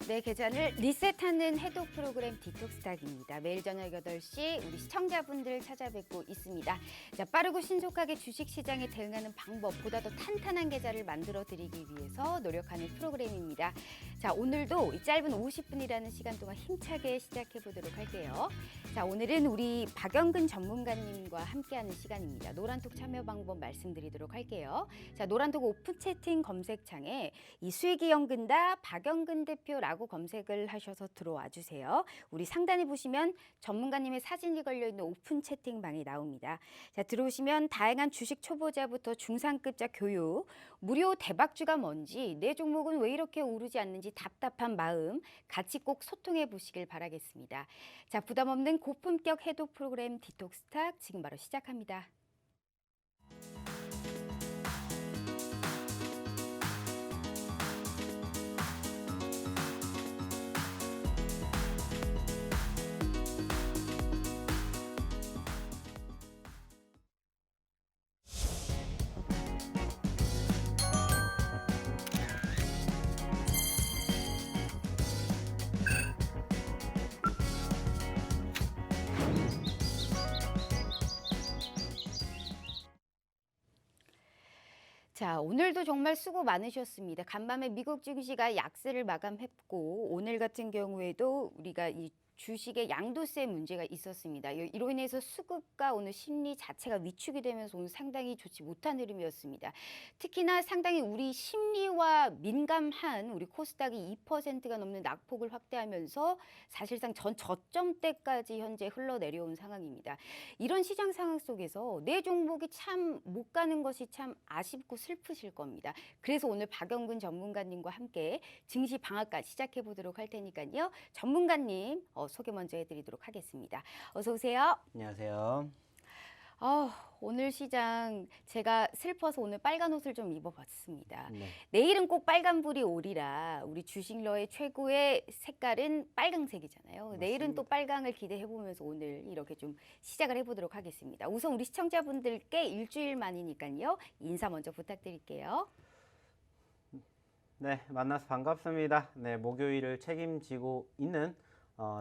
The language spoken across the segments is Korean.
내 계좌를 리셋하는 해독 프로그램 디톡스탁입니다. 매일 저녁 8시 우리 시청자분들 찾아뵙고 있습니다. 자, 빠르고 신속하게 주식시장에 대응하는 방법, 보다 더 탄탄한 계좌를 만들어드리기 위해서 노력하는 프로그램입니다. 자, 오늘도 이 짧은 50분이라는 시간 동안 힘차게 시작해보도록 할게요. 자, 오늘은 우리 박영근 전문가님과 함께하는 시간입니다. 노란톡 참여 방법 말씀드리도록 할게요. 자, 노란톡 오픈 채팅 검색창에 이 수익이 연근다 박영근 대표라고 검색을 하셔서 들어와 주세요. 우리 상단에 보시면 전문가님의 사진이 걸려있는 오픈 채팅방이 나옵니다. 자, 들어오시면 다양한 주식 초보자부터 중상급자 교육, 무료 대박주가 뭔지, 내 종목은 왜 이렇게 오르지 않는지 답답한 마음 같이 꼭 소통해 보시길 바라겠습니다. 자, 부담 없는 고품격 해독 프로그램 디톡스탁 지금 바로 시작합니다. 자, 오늘도 정말 수고 많으셨습니다. 간밤에 미국 증시가 약세를 마감했고 오늘 같은 경우에도 우리가 이 주식의 양도세 문제가 있었습니다. 이로 인해서 수급과 오늘 심리 자체가 위축이 되면서 오늘 상당히 좋지 못한 흐름이었습니다. 특히나 상당히 우리 심리와 민감한 우리 코스닥이 2%가 넘는 낙폭을 확대하면서 사실상 전 저점대까지 현재 흘러내려온 상황입니다. 이런 시장 상황 속에서 내 종목이 참 못 가는 것이 참 아쉽고 슬프실 겁니다. 그래서 오늘 박영근 전문가님과 함께 증시 방학까지 시작해 보도록 할 테니까요. 전문가님 소개 먼저 해드리도록 하겠습니다. 어서 오세요. 안녕하세요. 오늘 시장 제가 슬퍼서 오늘 빨간 옷을 좀 입어봤습니다. 네. 내일은 꼭 빨간불이 오리라. 우리 주식러의 최고의 색깔은 빨강색이잖아요. 맞습니다. 내일은 또 빨강을 기대해보면서 오늘 이렇게 좀 시작을 해보도록 하겠습니다. 우선 우리 시청자분들께 일주일 만이니까요. 인사 먼저 부탁드릴게요. 네, 만나서 반갑습니다. 네, 목요일을 책임지고 있는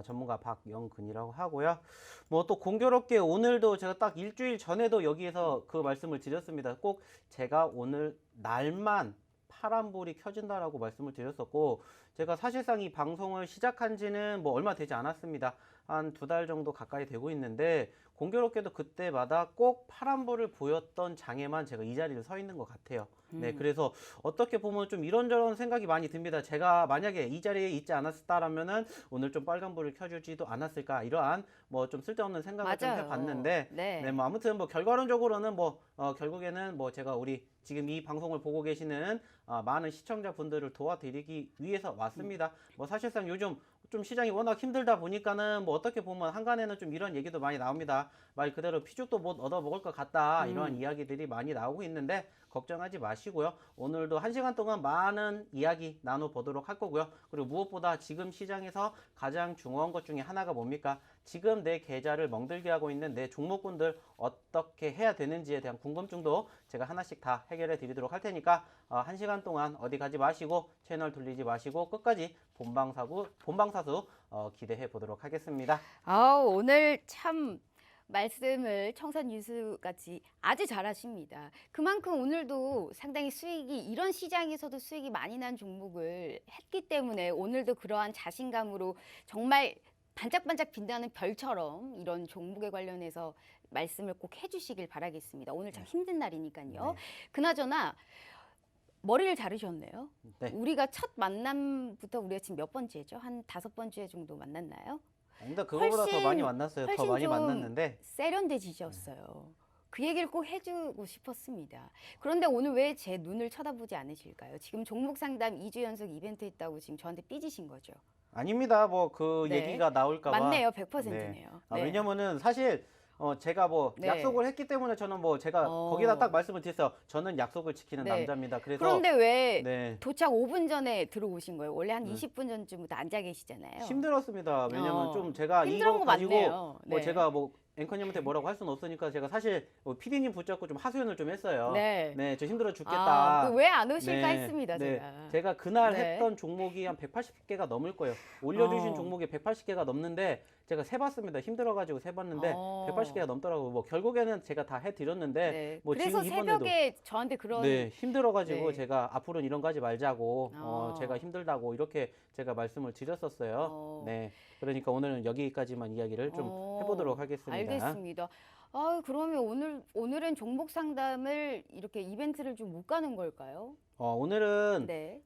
전문가 박영근이라고 하고요. 뭐 또 공교롭게 오늘도 제가 딱 일주일 전에도 여기에서 그 말씀을 드렸습니다. 꼭 제가 오늘 날만 파란불이 켜진다라고 말씀을 드렸었고, 제가 사실상 이 방송을 시작한 지는 뭐 얼마 되지 않았습니다. 한 2달 정도 가까이 되고 있는데, 공교롭게도 그때마다 꼭 파란불을 보였던 장에만 제가 이 자리를 서 있는 것 같아요. 네, 그래서 어떻게 보면 좀 이런저런 생각이 많이 듭니다. 제가 만약에 이 자리에 있지 않았다라면은 오늘 좀 빨간불을 켜주지도 않았을까, 이러한 뭐 좀 쓸데없는 생각을 좀 맞아요. 해봤는데, 네. 네, 뭐 아무튼 뭐 결과론적으로는 뭐 결국에는 뭐 제가 우리 지금 이 방송을 보고 계시는 많은 시청자분들을 도와드리기 위해서 왔습니다. 뭐 사실상 요즘 좀 시장이 워낙 힘들다 보니까는 뭐 어떻게 보면 한간에는 좀 이런 얘기도 많이 나옵니다. 말 그대로 피죽도 못 얻어 먹을 것 같다, 이러한 이야기들이 많이 나오고 있는데 걱정하지 마시고요. 오늘도 1시간 동안 많은 이야기 나눠보도록 할 거고요. 그리고 무엇보다 지금 시장에서 가장 중요한 것 중에 하나가 뭡니까? 지금 내 계좌를 멍들게 하고 있는 내 종목군들 어떻게 해야 되는지에 대한 궁금증도 제가 하나씩 다 해결해 드리도록 할 테니까 1시간 동안 어디 가지 마시고 채널 돌리지 마시고 끝까지 본방사수 기대해 보도록 하겠습니다. 오늘 참 말씀을 청산유수같이 아주 잘하십니다. 그만큼 오늘도 상당히 수익이 이런 시장에서도 수익이 많이 난 종목을 했기 때문에 오늘도 그러한 자신감으로 정말 반짝반짝 빛나는 별처럼 이런 종목에 관련해서 말씀을 꼭 해주시길 바라겠습니다. 오늘 참 힘든 날이니까요. 네. 그나저나 머리를 자르셨네요. 네. 우리가 첫 만남부터 우리가 지금 몇 번째죠? 한 5번째 정도 만났나요? 근데 그거보다 더 많이 만났어요. 더 많이 좀 만났는데 세련되지셨어요. 그 얘기를 꼭 해주고 싶었습니다. 그런데 오늘 왜 제 눈을 쳐다보지 않으실까요? 지금 종목 상담 2주 연속 이벤트 했다고 지금 저한테 삐지신 거죠? 아닙니다. 뭐 그 네. 얘기가 나올까 봐. 맞네요. 100%네요. 네. 왜냐면은 사실 제가 뭐 네. 약속을 했기 때문에 저는 뭐 제가 거기다 딱 말씀을 드렸어요. 저는 약속을 지키는 네. 남자입니다. 그래서 그런데 왜 네. 도착 5분 전에 들어오신 거예요? 원래 한 20분 전쯤부터 앉아 계시잖아요. 힘들었습니다. 왜냐면 좀 제가 힘들은 이거 거 가지고 맞네요. 뭐 네. 제가 뭐 앵커님한테 뭐라고 할 수는 없으니까 제가 사실 PD님 붙잡고 좀 하소연을 좀 했어요. 네. 네, 저 힘들어 죽겠다. 왜 안 오실까 네, 했습니다, 네. 제가. 제가 그날 네. 했던 종목이 한 180개가 넘을 거예요. 올려주신 어. 종목이 180개가 넘는데 제가 세봤습니다. 힘들어가지고 세봤는데 어. 180개가 넘더라고요. 뭐 결국에는 제가 다 해드렸는데 네. 뭐 그래서 지금 이번에도 새벽에 저한테 그런 네, 힘들어가지고 네. 제가 앞으로는 이런 거 하지 말자고, 어. 제가 힘들다고 이렇게 제가 말씀을 드렸었어요. 어. 네. 그러니까 오늘은 여기까지만 이야기를 좀 해보도록 하겠습니다. 알겠습니다. 그러면 오늘은 종목 상담을 이렇게 이벤트를 좀 못 가는 걸까요? 오늘은, 네.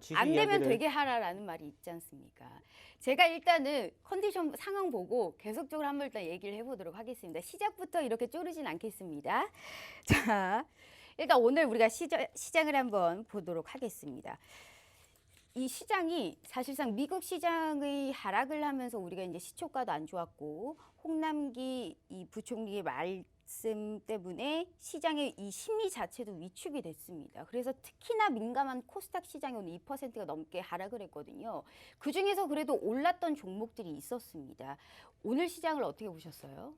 지수 안 되면 이야기를 되게 하라라는 말이 있지 않습니까? 제가 일단은 컨디션 상황 보고 계속적으로 한번 일단 얘기를 해보도록 하겠습니다. 시작부터 이렇게 쪼르진 않겠습니다. 자, 일단 오늘 우리가 시장을 한번 보도록 하겠습니다. 이 시장이 사실상 미국 시장의 하락을 하면서 우리가 이제 시초가도 안 좋았고 홍남기 이 부총리의 말씀 때문에 시장의 이 심리 자체도 위축이 됐습니다. 그래서 특히나 민감한 코스닥 시장이 오늘 2%가 넘게 하락을 했거든요. 그 중에서 그래도 올랐던 종목들이 있었습니다. 오늘 시장을 어떻게 보셨어요?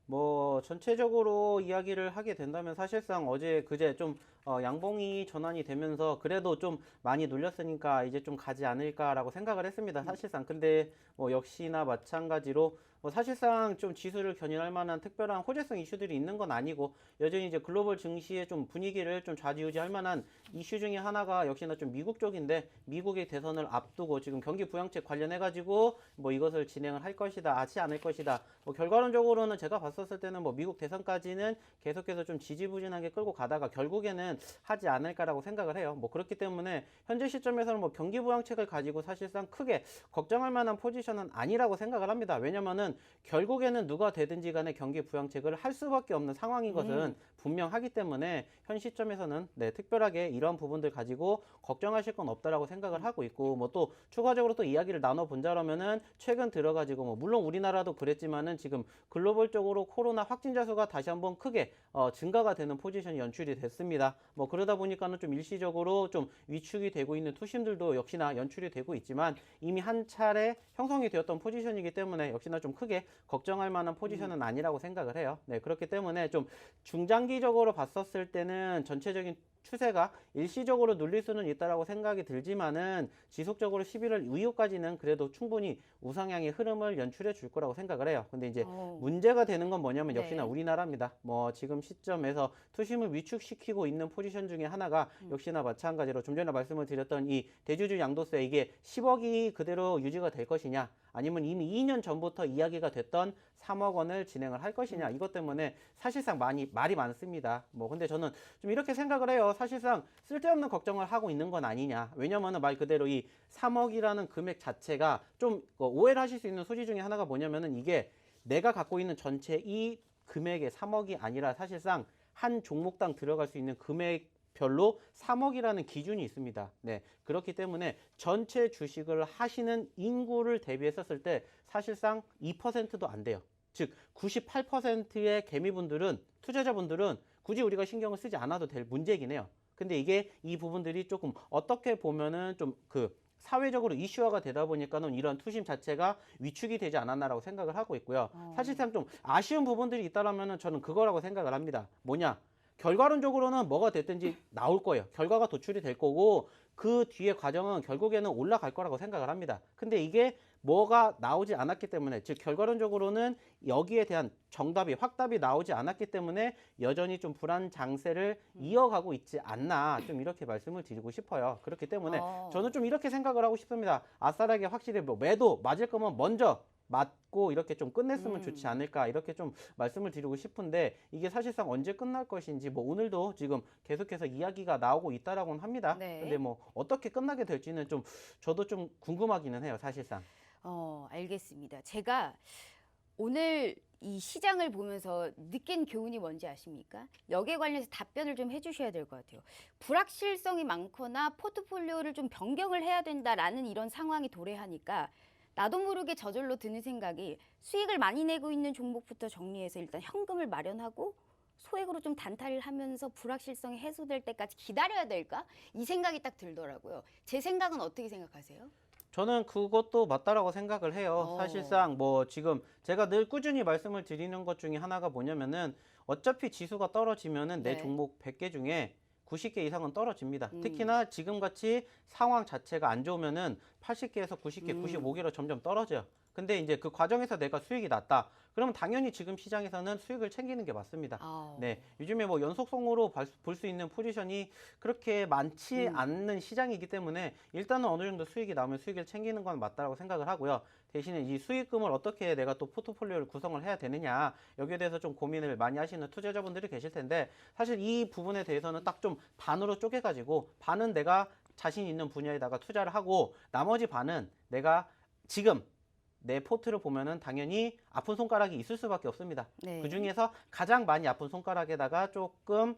뭐 전체적으로 이야기를 하게 된다면 사실상 어제 그제 좀 양봉이 전환이 되면서 그래도 좀 많이 눌렸으니까 이제 좀 가지 않을까라고 생각을 했습니다. 사실상 근데 뭐 역시나 마찬가지로 뭐 사실상 좀 지수를 견인할 만한 특별한 호재성 이슈들이 있는 건 아니고 여전히 이제 글로벌 증시의 좀 분위기를 좀 좌지우지할 만한 이슈 중에 하나가 역시나 좀 미국 쪽인데 미국의 대선을 앞두고 지금 경기 부양책 관련해 가지고 뭐 이것을 진행을 할 것이다 하지 않을 것이다 뭐 결과론적으로는 제가 봤었을 때는 뭐 미국 대선까지는 계속해서 좀 지지부진하게 끌고 가다가 결국에는 하지 않을까라고 생각을 해요. 뭐 그렇기 때문에 현재 시점에서는 뭐 경기 부양책을 가지고 사실상 크게 걱정할 만한 포지션은 아니라고 생각을 합니다. 왜냐면은 결국에는 누가 되든지 간에 경기 부양책을 할 수밖에 없는 상황인 것은 분명하기 때문에 현 시점에서는 네, 특별하게 이런 부분들 가지고 걱정하실 건 없다라고 생각을 하고 있고 뭐 또 추가적으로 또 이야기를 나눠 본다라면은 최근 들어가지고 뭐 물론 우리나라도 그랬지만은 지금 글로벌적으로 코로나 확진자 수가 다시 한번 크게 증가가 되는 포지션이 연출이 됐습니다. 뭐 그러다 보니까는 좀 일시적으로 좀 위축이 되고 있는 투심들도 역시나 연출이 되고 있지만 이미 한 차례 형성이 되었던 포지션이기 때문에 역시나 좀 크게 걱정할 만한 포지션은 아니라고 생각을 해요. 네, 그렇기 때문에 좀 중장기적으로 봤었을 때는 전체적인 추세가 일시적으로 눌릴 수는 있다라고 생각이 들지만은 지속적으로 11월 이후까지는 그래도 충분히 우상향의 흐름을 연출해 줄 거라고 생각을 해요. 근데 이제 문제가 되는 건 뭐냐면 역시나 네. 우리나라입니다. 뭐 지금 시점에서 투심을 위축시키고 있는 포지션 중에 하나가 역시나 마찬가지로 좀 전에 말씀을 드렸던 이 대주주 양도세 이게 10억이 그대로 유지가 될 것이냐 아니면 이미 2년 전부터 이야기가 됐던 3억 원을 진행을 할 것이냐 이것 때문에 사실상 말이 많습니다. 뭐 근데 저는 좀 이렇게 생각을 해요. 사실상 쓸데없는 걱정을 하고 있는 건 아니냐. 왜냐면은 말 그대로 이 3억이라는 금액 자체가 좀 오해를 하실 수 있는 소지 중에 하나가 뭐냐면은 이게 내가 갖고 있는 전체 이 금액의 3억이 아니라 사실상 한 종목당 들어갈 수 있는 금액별로 3억이라는 기준이 있습니다. 네. 그렇기 때문에 전체 주식을 하시는 인구를 대비했었을 때 사실상 2%도 안 돼요. 즉 98%의 개미분들은 투자자분들은 굳이 우리가 신경을 쓰지 않아도 될 문제이긴 해요. 근데 이게 이 부분들이 조금 어떻게 보면은 좀 사회적으로 이슈화가 되다 보니까는 이런 투심 자체가 위축이 되지 않았나라고 생각을 하고 있고요. 사실상 좀 아쉬운 부분들이 있다라면은 저는 그거라고 생각을 합니다. 뭐냐? 결과론적으로는 뭐가 됐든지 나올 거예요. 결과가 도출이 될 거고 그 뒤에 과정은 결국에는 올라갈 거라고 생각을 합니다. 근데 이게 뭐가 나오지 않았기 때문에 즉 결과론적으로는 여기에 대한 정답이 확답이 나오지 않았기 때문에 여전히 좀 불안 장세를 이어가고 있지 않나 좀 이렇게 말씀을 드리고 싶어요. 그렇기 때문에 저는 좀 이렇게 생각을 하고 싶습니다. 아싸라게 확실히 뭐 매도 맞을 거면 먼저 맞고 이렇게 좀 끝냈으면 좋지 않을까 이렇게 좀 말씀을 드리고 싶은데 이게 사실상 언제 끝날 것인지 뭐 오늘도 지금 계속해서 이야기가 나오고 있다라고는 합니다. 네. 근데 뭐 어떻게 끝나게 될지는 좀 저도 좀 궁금하기는 해요, 사실상. 알겠습니다. 제가 오늘 이 시장을 보면서 느낀 교훈이 뭔지 아십니까? 여기에 관련해서 답변을 좀 해주셔야 될 것 같아요. 불확실성이 많거나 포트폴리오를 좀 변경을 해야 된다라는 이런 상황이 도래하니까 나도 모르게 저절로 드는 생각이 수익을 많이 내고 있는 종목부터 정리해서 일단 현금을 마련하고 소액으로 좀 단타를 하면서 불확실성이 해소될 때까지 기다려야 될까? 이 생각이 딱 들더라고요. 제 생각은 어떻게 생각하세요? 저는 그것도 맞다라고 생각을 해요. 사실상 뭐 지금 제가 늘 꾸준히 말씀을 드리는 것 중에 하나가 뭐냐면은 어차피 지수가 떨어지면은 내 네. 종목 100개 중에 90개 이상은 떨어집니다. 특히나 지금같이 상황 자체가 안 좋으면은 80개에서 90개, 95개로 점점 떨어져요. 근데 이제 그 과정에서 내가 수익이 났다. 그러면 당연히 지금 시장에서는 수익을 챙기는 게 맞습니다. 네, 요즘에 뭐 연속성으로 볼 수 있는 포지션이 그렇게 많지 않는 시장이기 때문에 일단은 어느 정도 수익이 나오면 수익을 챙기는 건 맞다라고 생각을 하고요. 대신에 이 수익금을 어떻게 내가 또 포트폴리오를 구성을 해야 되느냐, 여기에 대해서 좀 고민을 많이 하시는 투자자분들이 계실 텐데, 사실 이 부분에 대해서는 딱 좀 반으로 쪼개가지고 반은 내가 자신 있는 분야에다가 투자를 하고 나머지 반은 내가 지금 내 포트를 보면은 당연히 아픈 손가락이 있을 수밖에 없습니다. 네. 그 중에서 가장 많이 아픈 손가락에다가 조금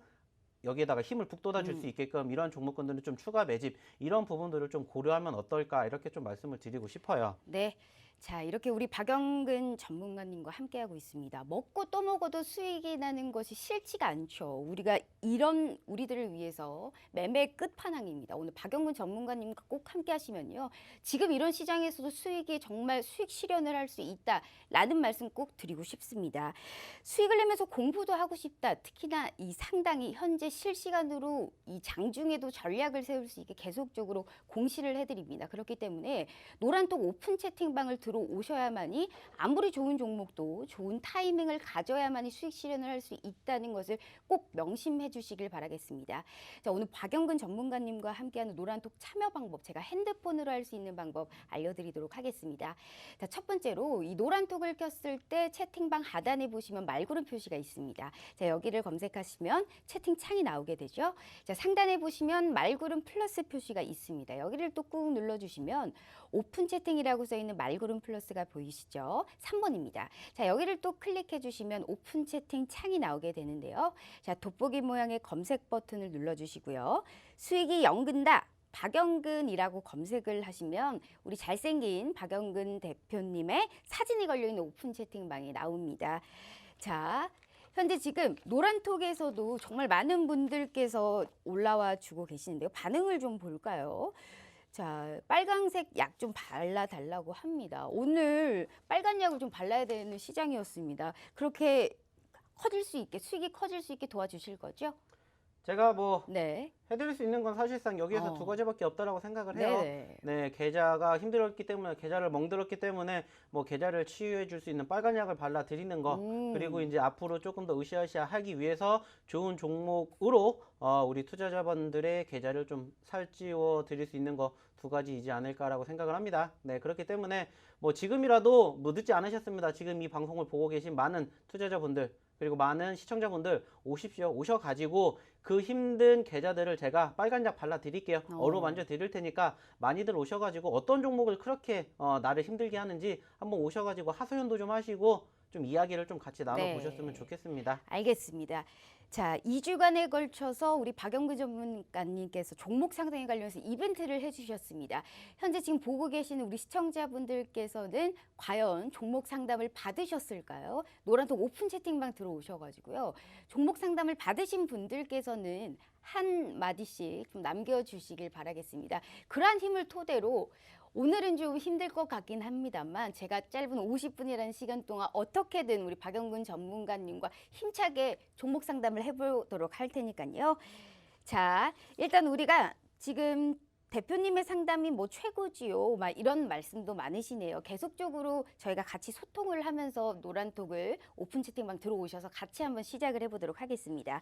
여기에다가 힘을 북돋아 줄 수 있게끔 이런 종목군들은 좀 추가 매집, 이런 부분들을 좀 고려하면 어떨까, 이렇게 좀 말씀을 드리고 싶어요. 네. 자, 이렇게 우리 박영근 전문가님과 함께하고 있습니다. 먹고 또 먹어도 수익이 나는 것이 싫지가 않죠. 우리가 이런 우리들을 위해서 매매 끝판왕입니다. 오늘 박영근 전문가님과 꼭 함께 하시면요. 지금 이런 시장에서도 수익이 정말 수익 실현을 할 수 있다라는 말씀 꼭 드리고 싶습니다. 수익을 내면서 공부도 하고 싶다. 특히나 이 상당히 현재 실시간으로 이 장중에도 전략을 세울 수 있게 계속적으로 공시를 해드립니다. 그렇기 때문에 노란톡 오픈 채팅방을 들어오셔야만이 아무리 좋은 종목도 좋은 타이밍을 가져야만이 수익 실현을 할 수 있다는 것을 꼭 명심해 주시길 바라겠습니다. 자, 오늘 박영근 전문가님과 함께하는 노란톡 참여 방법, 제가 핸드폰으로 할 수 있는 방법 알려드리도록 하겠습니다. 자, 첫 번째로 이 노란톡을 켰을 때 채팅방 하단에 보시면 말구름 표시가 있습니다. 자, 여기를 검색하시면 채팅창이 나오게 되죠. 자, 상단에 보시면 말구름 플러스 표시가 있습니다. 여기를 또 꾹 눌러주시면 오픈 채팅이라고 써 있는 말구름 플러스가 보이시죠? 3번입니다. 자, 여기를 또 클릭해 주시면 오픈 채팅 창이 나오게 되는데요. 자, 돋보기 모양의 검색 버튼을 눌러주시고요. 수익이 연근다. 박영근이라고 검색을 하시면 우리 잘생긴 박영근 대표님의 사진이 걸려있는 오픈 채팅방이 나옵니다. 자, 현재 지금 노란톡에서도 정말 많은 분들께서 올라와 주고 계시는데요. 반응을 좀 볼까요? 자, 빨강색 약 좀 발라달라고 합니다. 오늘 빨간 약을 좀 발라야 되는 시장이었습니다. 그렇게 커질 수 있게, 수익이 커질 수 있게 도와주실 거죠? 제가 뭐 네. 해드릴 수 있는 건 사실상 여기에서 두 가지밖에 없다라고 생각을 해요. 네네. 네, 계좌가 힘들었기 때문에, 계좌를 멍들었기 때문에 뭐 계좌를 치유해 줄 수 있는 빨간 약을 발라 드리는 거, 그리고 이제 앞으로 조금 더 으쌰으쌰 하기 위해서 좋은 종목으로 우리 투자자분들의 계좌를 좀 살찌워 드릴 수 있는 거 두 가지이지 않을까라고 생각을 합니다. 네, 그렇기 때문에 뭐 지금이라도 뭐 늦지 않으셨습니다. 지금 이 방송을 보고 계신 많은 투자자분들, 그리고 많은 시청자분들 오십시오. 오셔가지고 그 힘든 계좌들을 제가 빨간약 발라드릴게요. 어루만져 드릴 테니까 많이들 오셔가지고 어떤 종목을 그렇게 나를 힘들게 하는지 한번 오셔가지고 하소연도 좀 하시고 좀 이야기를 좀 같이 나눠보셨으면 좋겠습니다. 알겠습니다. 자, 2주간에 걸쳐서 우리 박영근 전문가님께서 종목 상승에 관련해서 이벤트를 해주셨습니다. 현재 지금 보고 계시는 우리 시청자분들께서는 과연 종목 상담을 받으셨을까요? 노란톡 오픈 채팅방 들어오셔가지고요. 종목 상담을 받으신 분들께서는 한 마디씩 좀 남겨주시길 바라겠습니다. 그러한 힘을 토대로 오늘은 좀 힘들 것 같긴 합니다만 제가 짧은 50분이라는 시간 동안 어떻게든 우리 박영근 전문가님과 힘차게 종목 상담을 해보도록 할 테니까요. 자, 일단 우리가 지금 대표님의 상담이 뭐 최고지요, 막 이런 말씀도 많으시네요. 계속적으로 저희가 같이 소통을 하면서 노란톡을 오픈 채팅방 들어오셔서 같이 한번 시작을 해보도록 하겠습니다.